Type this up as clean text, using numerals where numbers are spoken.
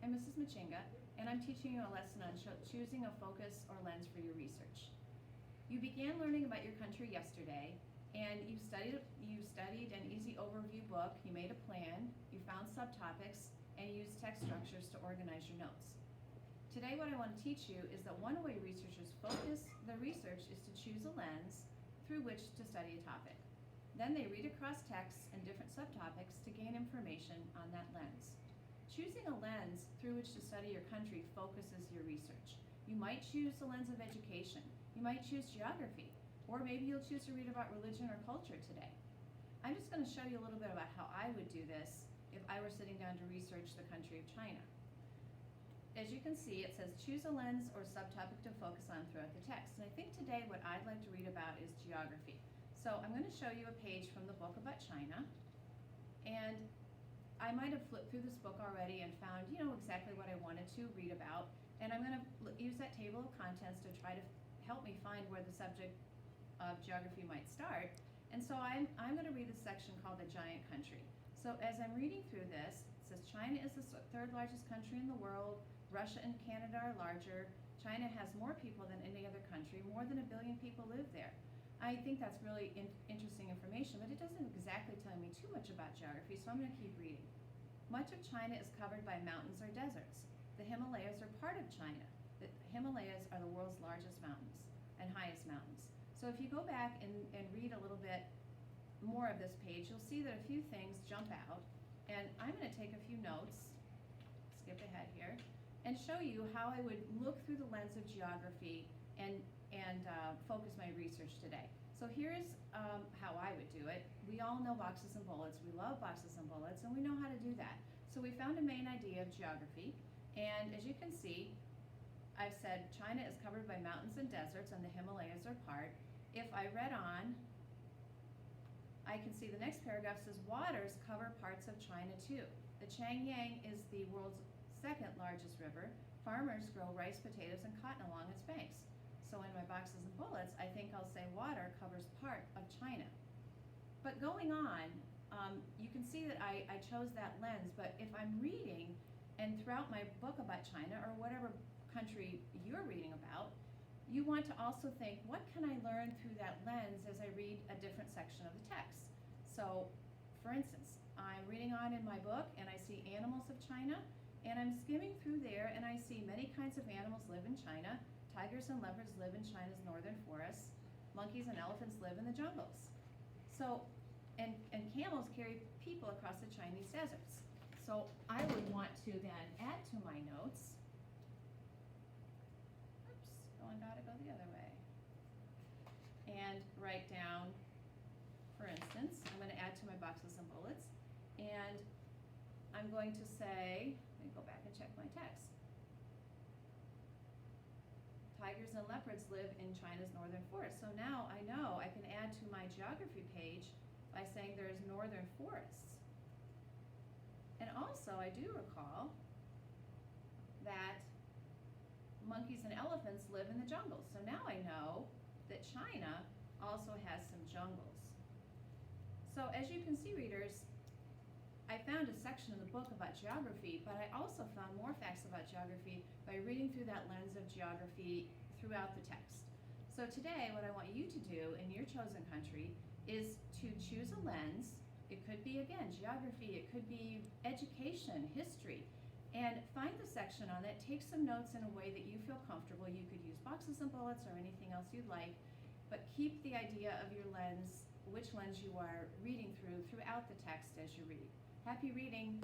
I'm Mrs. Machinga, and I'm teaching you a lesson on choosing a focus or lens for your research. You began learning about your country yesterday, and you studied an easy overview book, you made a plan, you found subtopics, and you used text structures to organize your notes. Today what I want to teach you is that one way researchers focus their research is to choose a lens through which to study a topic. Then they read across texts and different subtopics to gain information on that lens. Choosing a lens through which to study your country focuses your research. You might choose the lens of education, you might choose geography, or maybe you'll choose to read about religion or culture today. I'm just going to show you a little bit about how I would do this if I were sitting down to research the country of China. As you can see, it says choose a lens or subtopic to focus on throughout the text. And I think today what I'd like to read about is geography. So I'm going to show you a page from the book about China. And I might have flipped through this book already and found, exactly what I wanted to read about. And I'm going to use that table of contents to try to help me find where the subject of geography might start. And so I'm going to read this section called The Giant Country. So as I'm reading through this, it says China is the third largest country in the world. Russia and Canada are larger. China has more people than any other country. More than 1 billion people live there. I think that's really interesting information, but it doesn't exactly tell me too much about geography, so I'm going to keep reading. Much of China is covered by mountains or deserts. The Himalayas are part of China. The Himalayas are the world's largest mountains and highest mountains. So if you go back and read a little bit more of this page, you'll see that a few things jump out, and I'm going to take a few notes, skip ahead here, and show you how I would look through the lens of geography and focus my research today. So here's how I would do it. We all know boxes and bullets. We love boxes and bullets, and we know how to do that. So we found a main idea of geography, and as you can see, I've said China is covered by mountains and deserts, and the Himalayas are part. If I read on, I can see the next paragraph says waters cover parts of China too. The Changyang is the world's second largest river. Farmers grow rice, potatoes, and cotton along its banks. So in my boxes and bullets, I think I'll say water covers part of China. But going on, you can see that I chose that lens, but if I'm reading, and throughout my book about China, or whatever country you're reading about, you want to also think, what can I learn through that lens as I read a different section of the text? So, for instance, I'm reading on in my book, and I see animals of China, and I'm skimming through there, and I see many kinds of animals live in China. Tigers and leopards live in China's northern forests. Monkeys and elephants live in the jungles. So, and camels carry people across the Chinese deserts. So I would want to then add to my notes, gotta go the other way, and write down, for instance, I'm going to add to my boxes and bullets, and I'm going to say, let me go back and check my text. Tigers and leopards live in China's northern forest. So now I know I can add to my geography page by saying there's northern forests. And also I do recall that monkeys and elephants live in the jungles. So now I know that China also has some jungles. So as you can see, readers, I found a section of the book about geography, but I also found more facts about geography by reading through that lens of geography throughout the text. So today, what I want you to do in your chosen country is to choose a lens. It could be, again, geography, it could be education, history, and find the section on it, take some notes in a way that you feel comfortable. You could use boxes and bullets or anything else you'd like, but keep the idea of your lens, which lens you are reading throughout the text as you read. Happy reading.